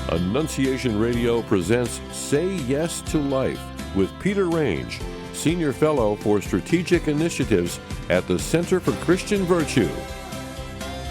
Annunciation Radio presents Say Yes to Life with Peter Range, Senior Fellow for Strategic Initiatives at the Center for Christian Virtue.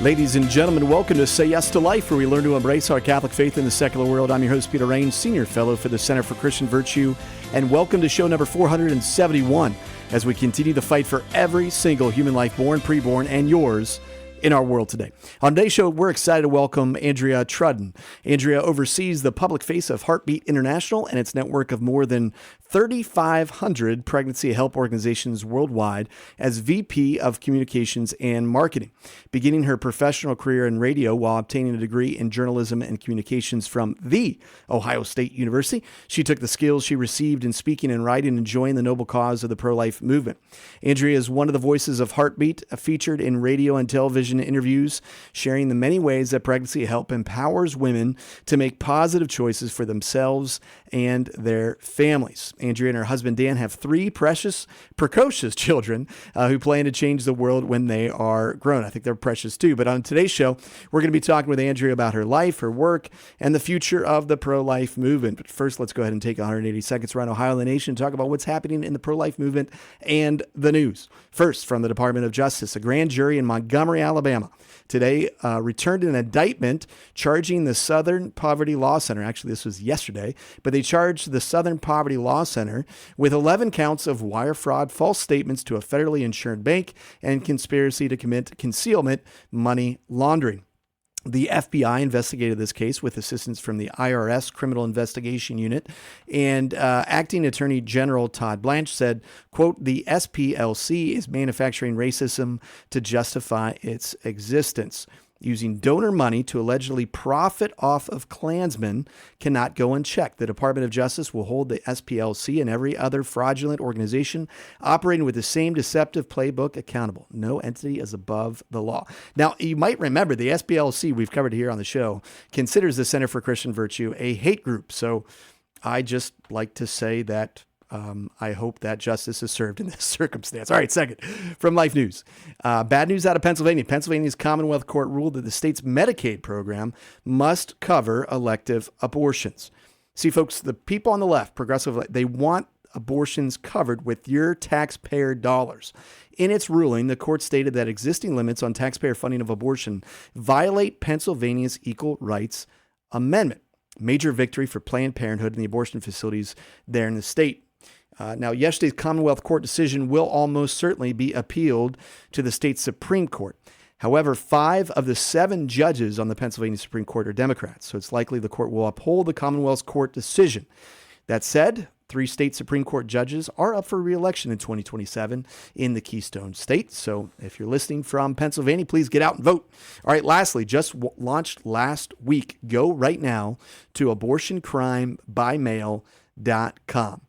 Ladies and gentlemen, welcome to Say Yes to Life, where we learn to embrace our Catholic faith in the secular world. I'm your host, Peter Range, Senior Fellow for the Center for Christian Virtue, and welcome to show number 471 as we continue the fight for every single human life, born, preborn, and yours in our world today. On today's show, we're excited to welcome Andrea Trudden. Andrea oversees the public face of Heartbeat International and its network of more than 3,500 pregnancy help organizations worldwide as VP of Communications and Marketing. Beginning her professional career in radio while obtaining a degree in journalism and communications from the Ohio State University, she took the skills she received in speaking and writing and joined the noble cause of the pro-life movement. Andrea is one of the voices of Heartbeat, featured in radio and television interviews, sharing the many ways that pregnancy help empowers women to make positive choices for themselves and their families. Andrea and her husband Dan have three precocious children who plan to change the world when they are grown. I think they're precious too. But on today's show, we're going to be talking with Andrea about her life, her work, and the future of the pro-life movement. But first, let's go ahead and take 180 seconds around Ohio and the nation and talk about what's happening in the pro-life movement and the news. First, from the Department of Justice, a grand jury in Montgomery, Alabama, today returned an indictment charging the Southern Poverty Law Center. Actually, this was yesterday, but they charged the Southern Poverty Law Center with 11 counts of wire fraud, false statements to a federally insured bank, and conspiracy to commit concealment money laundering. The FBI investigated this case with assistance from the IRS Criminal Investigation Unit, and Acting Attorney General Todd Blanche said, quote, "The SPLC is manufacturing racism to justify its existence. Using donor money to allegedly profit off of Klansmen cannot go unchecked. The Department of Justice will hold the SPLC and every other fraudulent organization operating with the same deceptive playbook accountable. No entity is above the law." Now, you might remember the SPLC, we've covered here on the show, considers the Center for Christian Virtue a hate group. So I just like to say that I hope that justice is served in this circumstance. All right, second, from Life News. Bad news out of Pennsylvania. Pennsylvania's Commonwealth Court ruled that the state's Medicaid program must cover elective abortions. See, folks, the people on the left, progressive, they want abortions covered with your taxpayer dollars. In its ruling, the court stated that existing limits on taxpayer funding of abortion violate Pennsylvania's Equal Rights Amendment. Major victory for Planned Parenthood and the abortion facilities there in the state. Now, yesterday's Commonwealth Court decision will almost certainly be appealed to the state Supreme Court. However, 5 of the 7 judges on the Pennsylvania Supreme Court are Democrats, so it's likely the court will uphold the Commonwealth Court decision. That said, 3 state Supreme Court judges are up for re-election in 2027 in the Keystone State. So if you're listening from Pennsylvania, please get out and vote. All right, lastly, just launched last week. Go right now to abortioncrimebymail.com.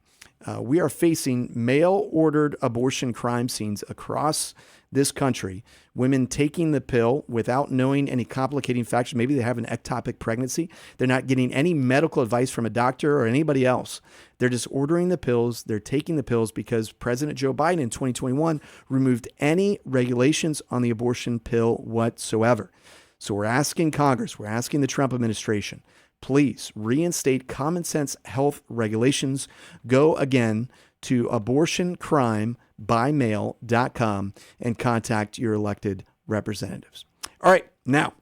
We are facing mail-ordered abortion crime scenes across this country. Women taking the pill without knowing any complicating factors. Maybe they have an ectopic pregnancy. They're not getting any medical advice from a doctor or anybody else. They're just ordering the pills. They're taking the pills because President Joe Biden in 2021 removed any regulations on the abortion pill whatsoever. So we're asking Congress, we're asking the Trump administration, please reinstate common sense health regulations. Go again to abortioncrimebymail.com and contact your elected representatives. All right, now,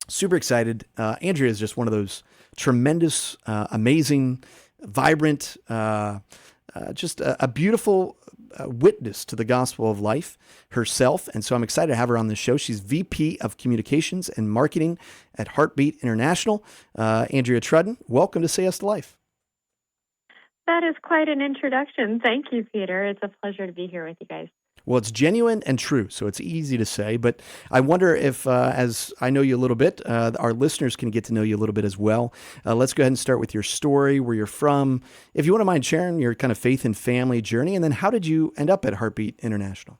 super excited. Andrea is just one of those tremendous, amazing, vibrant, just a beautiful witness to the gospel of life herself. And so I'm excited to have her on the show. She's VP of Communications and Marketing at Heartbeat International. Andrea Trudden, welcome to Say Yes to Life. That is quite an introduction. Thank you, Peter. It's a pleasure to be here with you guys. Well, it's genuine and true, so it's easy to say. But I wonder if, as I know you a little bit, our listeners can get to know you a little bit as well. Let's go ahead and start with your story, where you're from. If you wouldn't mind sharing your kind of faith and family journey, and then how did you end up at Heartbeat International?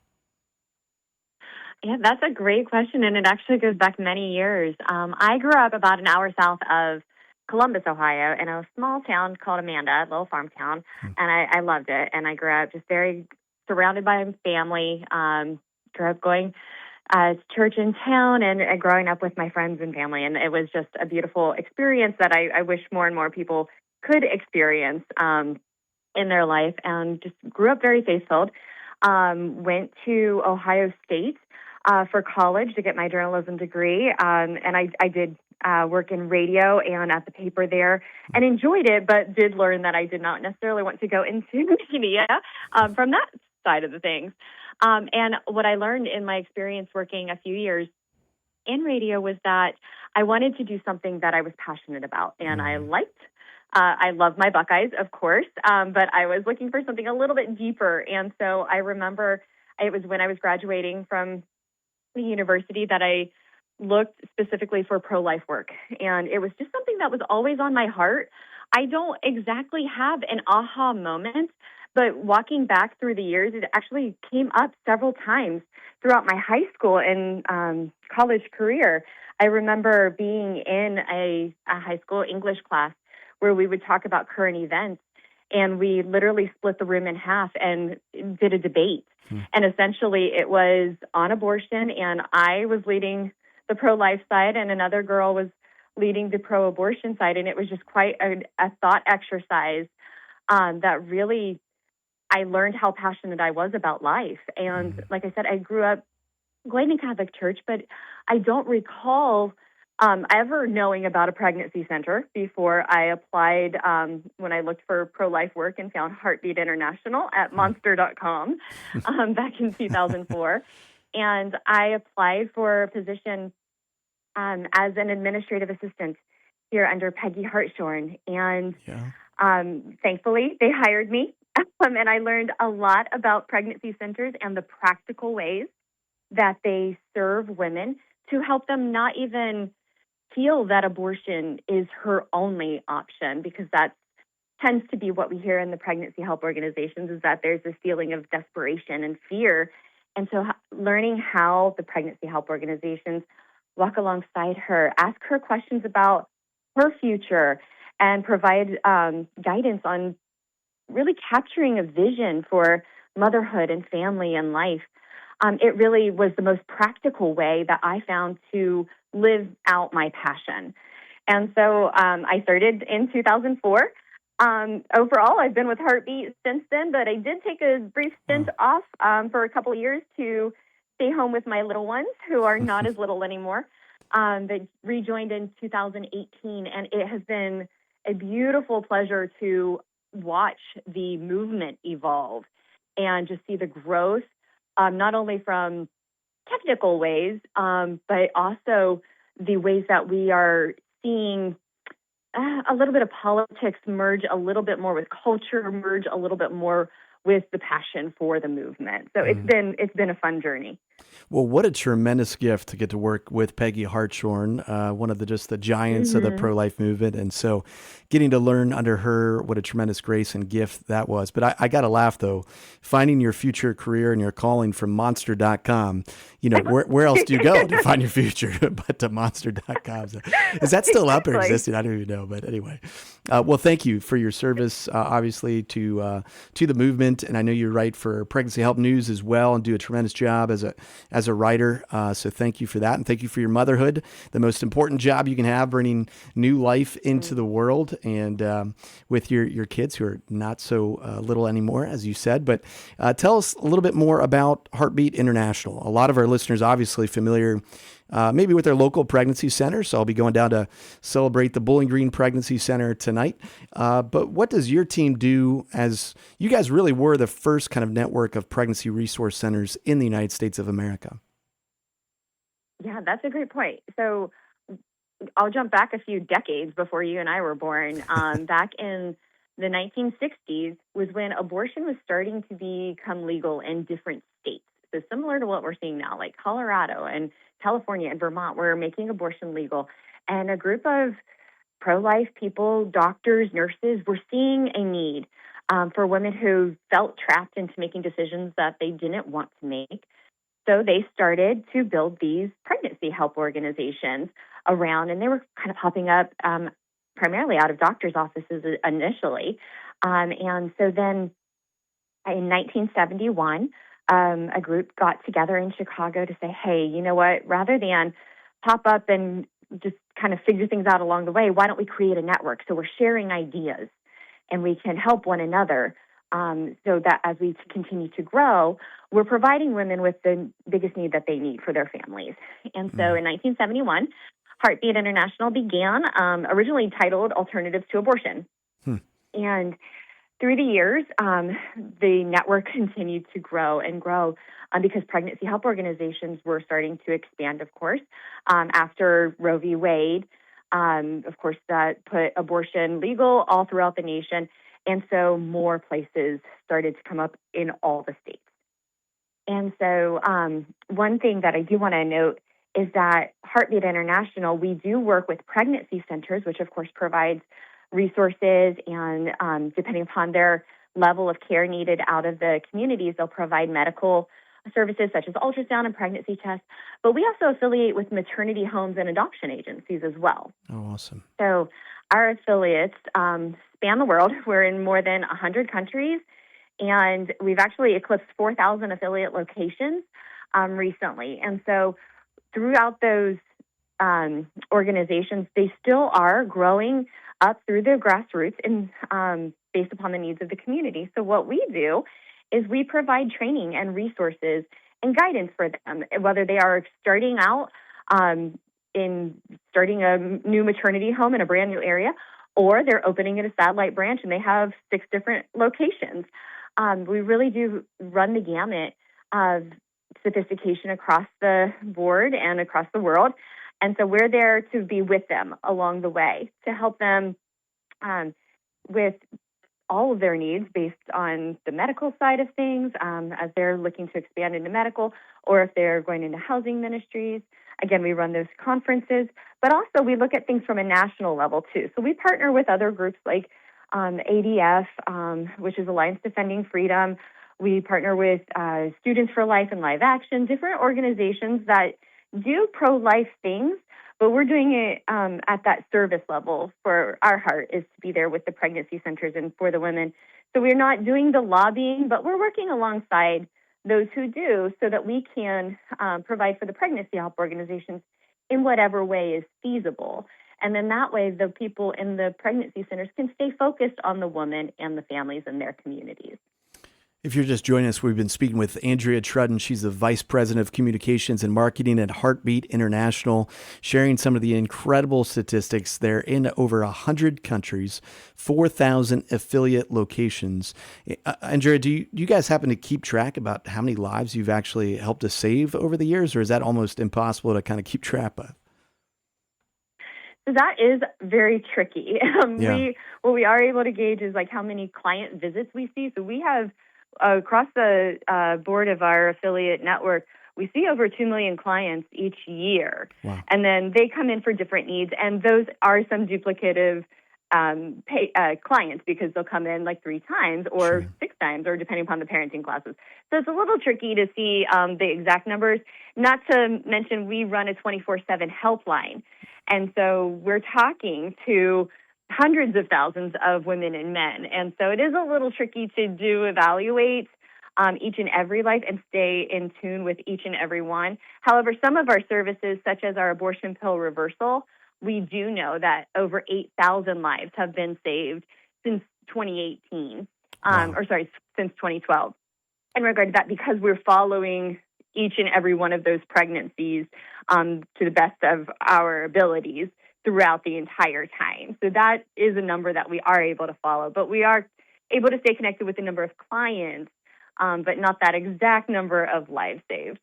Yeah, that's a great question, and it actually goes back many years. I grew up about an hour south of Columbus, Ohio, in a small town called Amanda, a little farm town, and I loved it. And I grew up just very surrounded by family. Grew up going church in town and growing up with my friends and family. And it was just a beautiful experience that I wish more and more people could experience in their life, and just grew up very faith-filled. Went to Ohio State for college to get my journalism degree, and I did work in radio and at the paper there, and enjoyed it, but did learn that I did not necessarily want to go into media from that side of the things. And what I learned in my experience working a few years in radio was that I wanted to do something that I was passionate about, and I love my Buckeyes, of course, but I was looking for something a little bit deeper. And so I remember it was when I was graduating from the university that I looked specifically for pro-life work. And it was just something that was always on my heart. I don't exactly have an aha moment, but walking back through the years, it actually came up several times throughout my high school and college career. I remember being in a high school English class where we would talk about current events, and we literally split the room in half and did a debate. And essentially it was on abortion, and I was leading the pro-life side, and another girl was leading the pro-abortion side, and it was just quite a thought exercise that really, I learned how passionate I was about life. And like I said, I grew up going to Catholic church, but I don't recall ever knowing about a pregnancy center before I applied when I looked for pro-life work and found Heartbeat International at monster.com back in 2004. And I applied for a position as an administrative assistant here under Peggy Hartshorn. And thankfully, they hired me. And I learned a lot about pregnancy centers and the practical ways that they serve women to help them not even feel that abortion is her only option, because that tends to be what we hear in the pregnancy help organizations, is that there's this feeling of desperation and fear. And so learning how the pregnancy help organizations walk alongside her, ask her questions about her future, and provide guidance on really capturing a vision for motherhood and family and life. It really was the most practical way that I found to live out my passion. And so I started in 2004. Overall, I've been with Heartbeat since then, but I did take a brief stint off for a couple of years to stay home with my little ones, who are not as little anymore. They rejoined in 2018, and it has been a beautiful pleasure to watch the movement evolve and just see the growth, not only from technical ways, but also the ways that we are seeing a little bit of politics merge a little bit more with culture, merge a little bit more with the passion for the movement. So it's been a fun journey. Well, what a tremendous gift to get to work with Peggy Hartshorn, one of the giants of the pro-life movement. And so getting to learn under her, what a tremendous grace and gift that was. But I got to laugh, though, finding your future career and your calling from monster.com. You know, where else do you go to find your future but to monster.com? So, is that still up or existing? I don't even know. But anyway, well, thank you for your service, obviously, to the movement. And I know you write for Pregnancy Help News as well and do a tremendous job as a writer. So thank you for that. And thank you for your motherhood, the most important job you can have, bringing new life into the world, and with your kids who are not so little anymore, as you said. But tell us a little bit more about Heartbeat International. A lot of our listeners obviously familiar maybe with their local pregnancy center. So I'll be going down to celebrate the Bowling Green Pregnancy Center tonight. But what does your team do, as you guys really were the first kind of network of pregnancy resource centers in the United States of America? Yeah, that's a great point. So I'll jump back a few decades before you and I were born. Back in the 1960s was when abortion was starting to become legal in different states. So similar to what we're seeing now, like Colorado and California and Vermont were making abortion legal. And a group of pro-life people, doctors, nurses, were seeing a need for women who felt trapped into making decisions that they didn't want to make. So they started to build these pregnancy help organizations around, and they were kind of popping up primarily out of doctors' offices initially. And so then in 1971, a group got together in Chicago to say, hey, you know what, rather than pop up and just kind of figure things out along the way, why don't we create a network so we're sharing ideas and we can help one another, so that as we continue to grow, we're providing women with the biggest need that they need for their families. And so in 1971, Heartbeat International began, originally titled Alternatives to Abortion. And through the years, the network continued to grow and grow because pregnancy help organizations were starting to expand, of course. After Roe v. Wade, of course, that put abortion legal all throughout the nation. And so more places started to come up in all the states. And so one thing that I do want to note is that Heartbeat International, we do work with pregnancy centers, which of course provides resources and depending upon their level of care needed out of the communities, they'll provide medical services such as ultrasound and pregnancy tests. But we also affiliate with maternity homes and adoption agencies as well. Oh, awesome. So our affiliates span the world. We're in more than 100 countries, and we've actually eclipsed 4,000 affiliate locations recently. And so throughout those organizations, they still are growing up through the grassroots and based upon the needs of the community. So what we do is we provide training and resources and guidance for them, whether they are starting out in starting a new maternity home in a brand new area, or they're opening in a satellite branch and they have 6 different locations. We really do run the gamut of sophistication across the board and across the world. And so we're there to be with them along the way to help them with all of their needs based on the medical side of things, as they're looking to expand into medical, or if they're going into housing ministries. Again, we run those conferences, but also we look at things from a national level too. So we partner with other groups like ADF, which is Alliance Defending Freedom. We partner with Students for Life and Live Action, different organizations that do pro-life things, but we're doing it at that service level. For our heart is to be there with the pregnancy centers and for the women. So we're not doing the lobbying, but we're working alongside those who do so that we can provide for the pregnancy help organizations in whatever way is feasible. And then that way, the people in the pregnancy centers can stay focused on the woman and the families in their communities. If you're just joining us, we've been speaking with Andrea Trudden. She's the Vice President of Communications and Marketing at Heartbeat International, sharing some of the incredible statistics. They're in over 100 countries, 4,000 affiliate locations. Andrea, do you guys happen to keep track about how many lives you've actually helped to save over the years, or is that almost impossible to kind of keep track of? So that is very tricky. Yeah. What we are able to gauge is like how many client visits we see. So we have across the board of our affiliate network, we see over 2 million clients each year. Wow. And then they come in for different needs. And those are some duplicative clients because they'll come in like 3 times or Sure. 6 times, or depending upon the parenting classes. So it's a little tricky to see the exact numbers. Not to mention we run a 24/7 helpline. And so we're talking to hundreds of thousands of women and men. And so it is a little tricky to evaluate each and every life and stay in tune with each and every one. However, some of our services, such as our abortion pill reversal, we do know that over 8,000 lives have been saved since 2018, Wow. since 2012. In regard to that, because we're following each and every one of those pregnancies to the best of our abilities throughout the entire time. So that is a number that we are able to follow, but we are able to stay connected with the number of clients, but not that exact number of lives saved.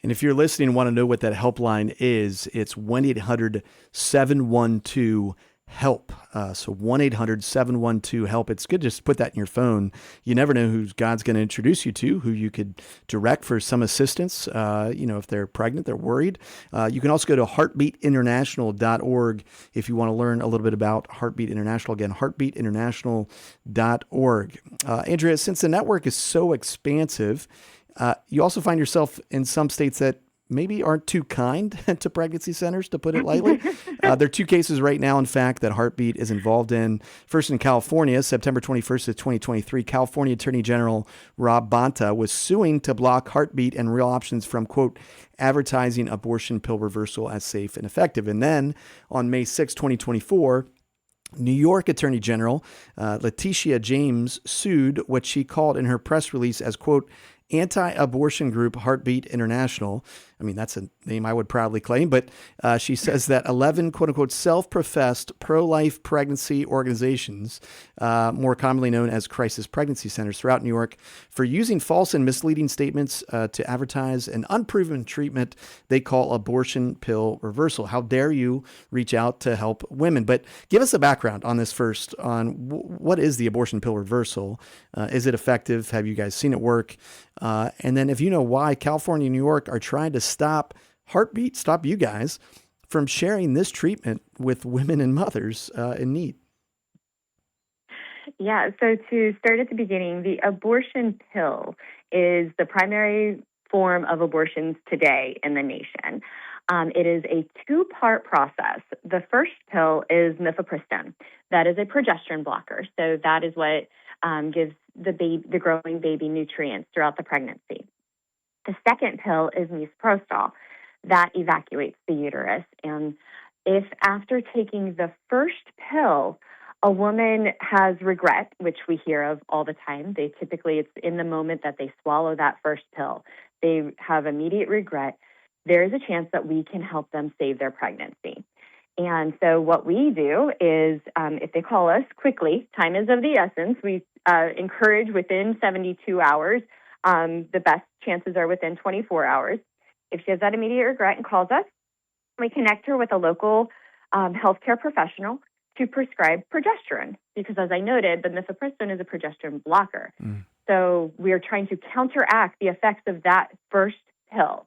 And if you're listening and want to know what that helpline is, it's 1-800-712-HELP. So 1-800-712-HELP. It's good just to put that in your phone. You never know who God's going to introduce you to, who you could direct for some assistance. If they're pregnant, they're worried. You can also go to heartbeatinternational.org if you want to learn a little bit about Heartbeat International. Again, heartbeatinternational.org. Andrea, since the network is so expansive, you also find yourself in some states that maybe aren't too kind to pregnancy centers, to put it lightly. There are two cases right now, in fact, that Heartbeat is involved in. First, in California, September 21st of 2023, California Attorney General Rob Bonta was suing to block Heartbeat and Real Options from, quote, advertising abortion pill reversal as safe and effective. And then on May 6, 2024, New York Attorney General Letitia James sued what she called in her press release as, quote, anti-abortion group Heartbeat International. I mean, that's a name I would proudly claim, but she says that 11, quote unquote, self-professed pro-life pregnancy organizations, more commonly known as crisis pregnancy centers throughout New York, for using false and misleading statements to advertise an unproven treatment they call abortion pill reversal. How dare you reach out to help women? But give us a background on this first, on what is the abortion pill reversal? Is it effective? Have you guys seen it work? And then if you know why California and New York are trying to stop Heartbeat, stop you guys from sharing this treatment with women and mothers in need. Yeah, so to start at the beginning, the abortion pill is the primary form of abortions today in the nation. It is a two-part process. The first pill is mifepristone. That is a progesterone blocker. So that is what gives the growing baby nutrients throughout the pregnancy. The second pill is misoprostol. That evacuates the uterus. And if after taking the first pill, a woman has regret, which we hear of all the time, it's in the moment that they swallow that first pill, they have immediate regret, there is a chance that we can help them save their pregnancy. And so what we do is, if they call us quickly, time is of the essence, we encourage within 72 hours. The best chances are within 24 hours. If she has that immediate regret and calls us, we connect her with a local healthcare professional to prescribe progesterone, because as I noted, the mifepristone is a progesterone blocker. So we are trying to counteract the effects of that first pill.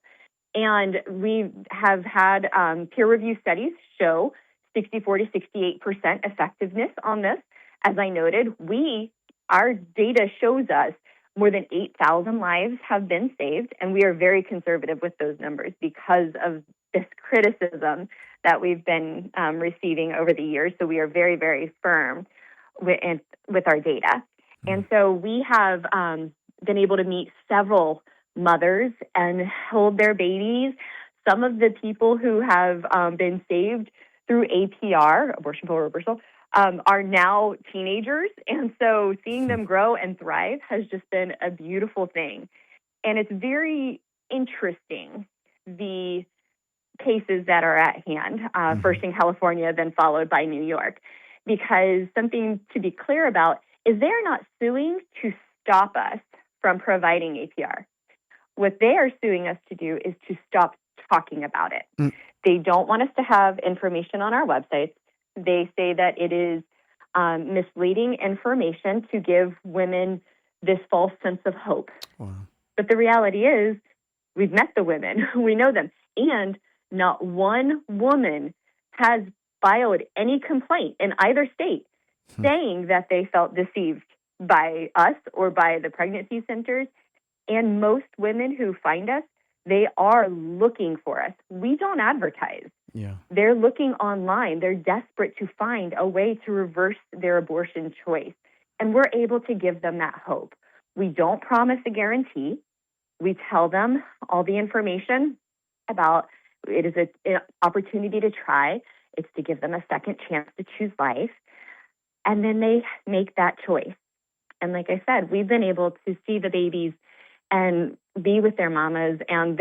And we have had peer-reviewed studies show 64 to 68% effectiveness on this. As I noted, our data shows us more than 8,000 lives have been saved, and we are very conservative with those numbers because of this criticism that we've been receiving over the years. So we are very, very firm with our data. And so we have been able to meet several mothers and hold their babies. Some of the people who have been saved through APR, abortion pill reversal, are now teenagers. And so seeing them grow and thrive has just been a beautiful thing. And it's very interesting, the cases that are at hand, first in California, then followed by New York, because something to be clear about is they're not suing to stop us from providing APR. What they are suing us to do is to stop talking about it. They don't want us to have information on our websites. They say that it is misleading information to give women this false sense of hope. Wow. But the reality is, we've met the women. We know them. And not one woman has filed any complaint in either state saying that they felt deceived by us or by the pregnancy centers. And most women who find us, they are looking for us. We don't advertise. Yeah. They're looking online. They're desperate to find a way to reverse their abortion choice. And we're able to give them that hope. We don't promise a guarantee. We tell them all the information about it is an opportunity to try. It's to give them a second chance to choose life. And then they make that choice. And like I said, we've been able to see the babies and be with their mamas. And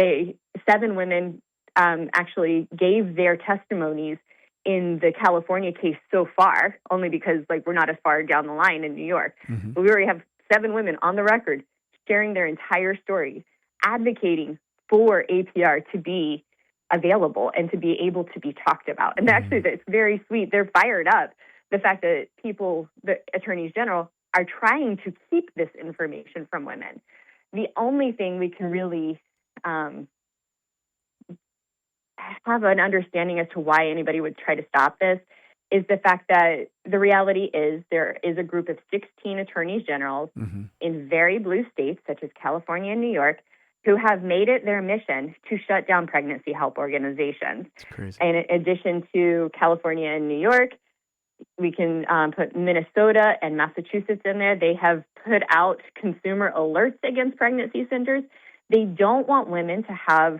7 women actually gave their testimonies in the California case so far, only because we're not as far down the line in New York. Mm-hmm. But we already have 7 women on the record sharing their entire story, advocating for APR to be available and to be able to be talked about. And actually, it's very sweet. They're fired up. The fact that the attorneys general, are trying to keep this information from women. The only thing we can really have an understanding as to why anybody would try to stop this is the fact that the reality is there is a group of 16 attorneys generals in very blue states, such as California and New York, who have made it their mission to shut down pregnancy help organizations. It's crazy. And in addition to California and New York, we can put Minnesota and Massachusetts in there. They have put out consumer alerts against pregnancy centers. They don't want women to have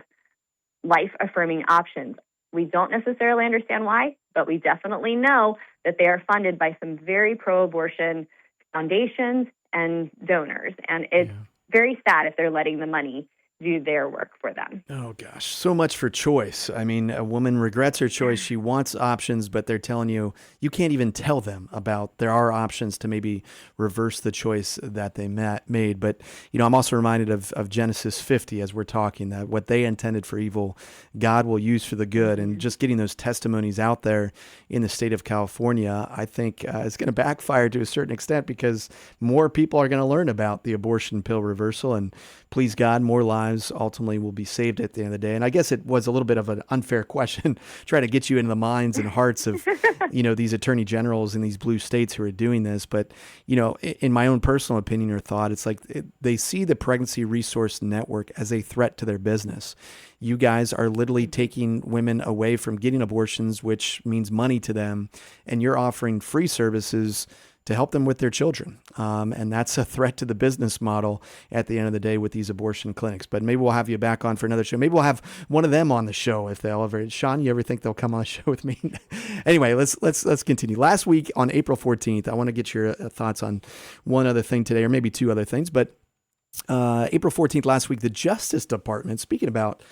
life-affirming options. We don't necessarily understand why, but we definitely know that they are funded by some very pro-abortion foundations and donors. And it's very sad if they're letting the money do their work for them. Oh, gosh. So much for choice. I mean, a woman regrets her choice. She wants options, but they're telling you, you can't even tell them about there are options to maybe reverse the choice that they made. But, I'm also reminded of Genesis 50 as we're talking, that what they intended for evil, God will use for the good. And just getting those testimonies out there in the state of California, I think is going to backfire to a certain extent, because more people are going to learn about the abortion pill reversal, and please God, more lives ultimately will be saved at the end of the day. And I guess it was a little bit of an unfair question, trying to get you into the minds and hearts of, these attorney generals in these blue states who are doing this. But, in my own personal opinion or thought, it's like they see the Pregnancy Resource Network as a threat to their business. You guys are literally taking women away from getting abortions, which means money to them, and you're offering free services to help them with their children. And that's a threat to the business model at the end of the day with these abortion clinics. But maybe we'll have you back on for another show. Maybe we'll have one of them on the show if they'll ever. Sean, you ever think they'll come on the show with me? Anyway, let's continue. Last week on April 14th, I want to get your thoughts on one other thing today, or maybe two other things. But April 14th last week, the Justice Department, speaking about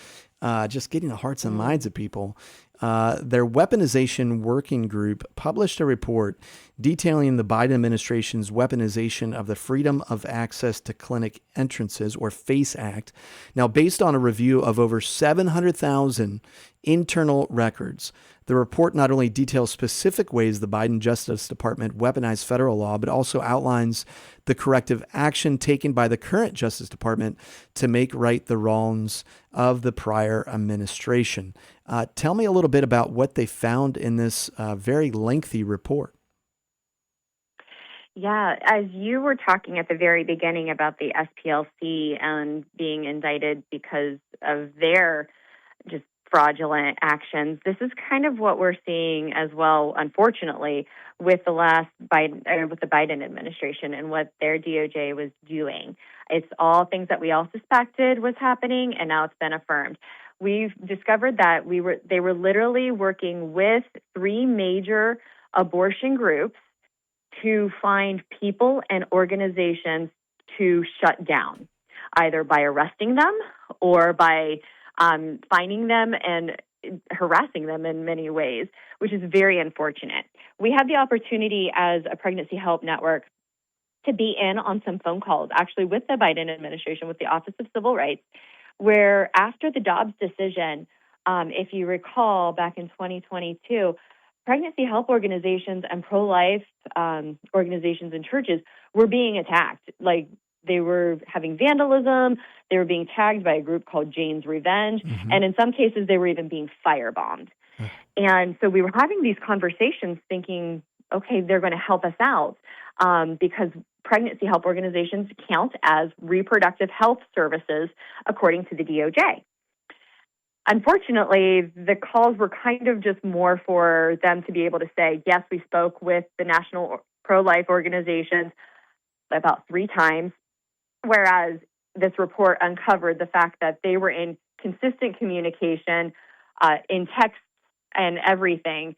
just getting the hearts and minds of people, their weaponization working group published a report detailing the Biden administration's weaponization of the Freedom of Access to Clinic Entrances, or FACE Act. Now, based on a review of over 700,000 internal records, the report not only details specific ways the Biden Justice Department weaponized federal law, but also outlines the corrective action taken by the current Justice Department to make right the wrongs of the prior administration. Tell me a little bit about what they found in this very lengthy report. Yeah, as you were talking at the very beginning about the SPLC and being indicted because of their just fraudulent actions, this is kind of what we're seeing as well, unfortunately, with the Biden administration and what their DOJ was doing. It's all things that we all suspected was happening, and now it's been affirmed. We've discovered that they were literally working with three major abortion groups to find people and organizations to shut down, either by arresting them or by finding them and harassing them in many ways, which is very unfortunate. We had the opportunity as a Pregnancy Help Network to be in on some phone calls, actually with the Biden administration, with the Office of Civil Rights, where after the Dobbs decision, if you recall, back in 2022, pregnancy help organizations and pro-life organizations and churches were being attacked. Like, they were having vandalism, they were being tagged by a group called Jane's Revenge, and in some cases they were even being firebombed. And so we were having these conversations thinking, okay, they're going to help us out because pregnancy help organizations count as reproductive health services according to the DOJ. Unfortunately, the calls were kind of just more for them to be able to say, yes, we spoke with the national pro-life organizations about 3 times, whereas this report uncovered the fact that they were in consistent communication in text and everything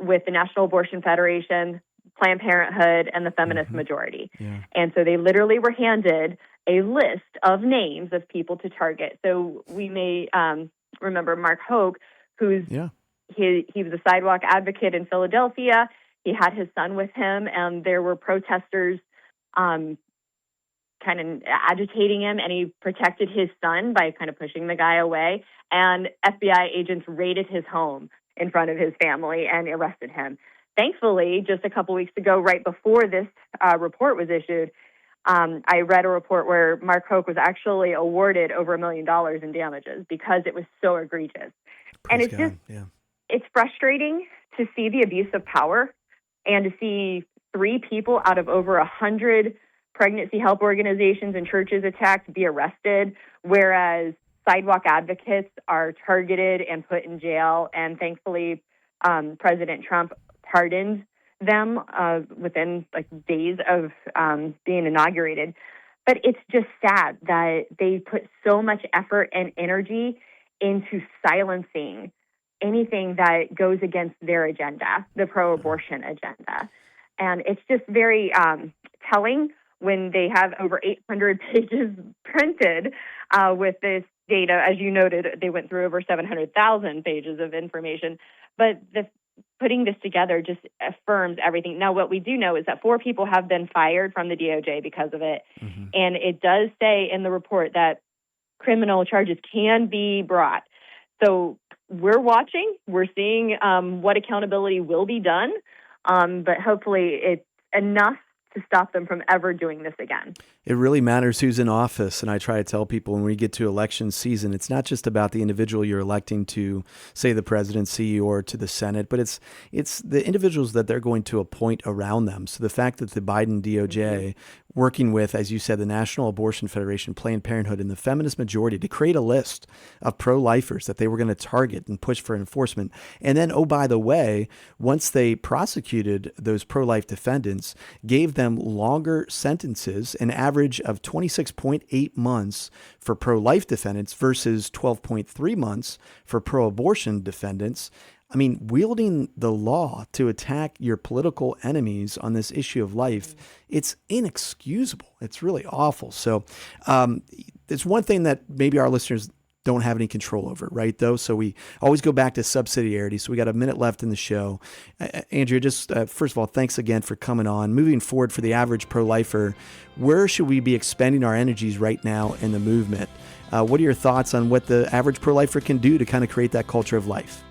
with the National Abortion Federation, Planned Parenthood, and the Feminist Majority. Yeah. And so they literally were handed a list of names of people to target. So we may remember Mark Hogue, who's he was a sidewalk advocate in Philadelphia. He had his son with him, and there were protesters kind of agitating him, and he protected his son by kind of pushing the guy away. And FBI agents raided his home in front of his family and arrested him. Thankfully, just a couple weeks ago, right before this report was issued, I read a report where Mark Hoke was actually awarded over $1 million in damages because it was so egregious. And it's it's frustrating to see the abuse of power and to see 3 people out of over 100 pregnancy help organizations and churches attacked be arrested, whereas sidewalk advocates are targeted and put in jail. And thankfully, President Trump pardoned them within days of being inaugurated. But it's just sad that they put so much effort and energy into silencing anything that goes against their agenda, the pro-abortion agenda. And it's just very telling when they have over 800 pages printed with this data. As you noted, they went through over 700,000 pages of information. But putting this together just affirms everything. Now, what we do know is that 4 people have been fired from the DOJ because of it. Mm-hmm. And it does say in the report that criminal charges can be brought. So we're watching. We're seeing what accountability will be done. But hopefully it's enough to stop them from ever doing this again. It really matters who's in office. And I try to tell people when we get to election season, it's not just about the individual you're electing to, say, the presidency or to the Senate, but it's the individuals that they're going to appoint around them. So the fact that the Biden DOJ, working with, as you said, the National Abortion Federation, Planned Parenthood, and the feminist majority to create a list of pro-lifers that they were going to target and push for enforcement. And then, oh, by the way, once they prosecuted those pro-life defendants, gave them longer sentences, an average of 26.8 months for pro-life defendants versus 12.3 months for pro-abortion defendants. I mean, wielding the law to attack your political enemies on this issue of life, it's inexcusable. It's really awful. So it's one thing that maybe our listeners don't have any control over, right, though? So we always go back to subsidiarity. So we got a minute left in the show. Andrea, just first of all, thanks again for coming on. Moving forward for the average pro-lifer, where should we be expending our energies right now in the movement? What are your thoughts on what the average pro-lifer can do to kind of create that culture of life?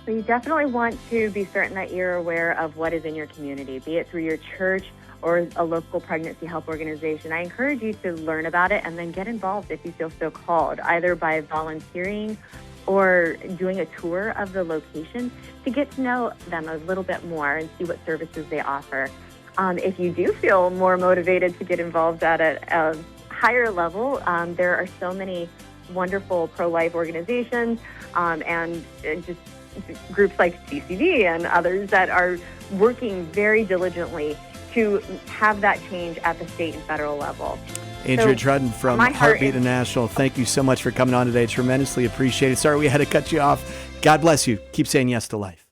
So you definitely want to be certain that you're aware of what is in your community, be it through your church or a local pregnancy help organization. I encourage you to learn about it and then get involved if you feel so called, either by volunteering or doing a tour of the location to get to know them a little bit more and see what services they offer. If you do feel more motivated to get involved at a higher level, there are so many wonderful pro-life organizations and just groups like CCD and others that are working very diligently to have that change at the state and federal level. Andrea Trudden from Heartbeat International, thank you so much for coming on today. Tremendously appreciated. Sorry we had to cut you off. God bless you. Keep saying yes to life.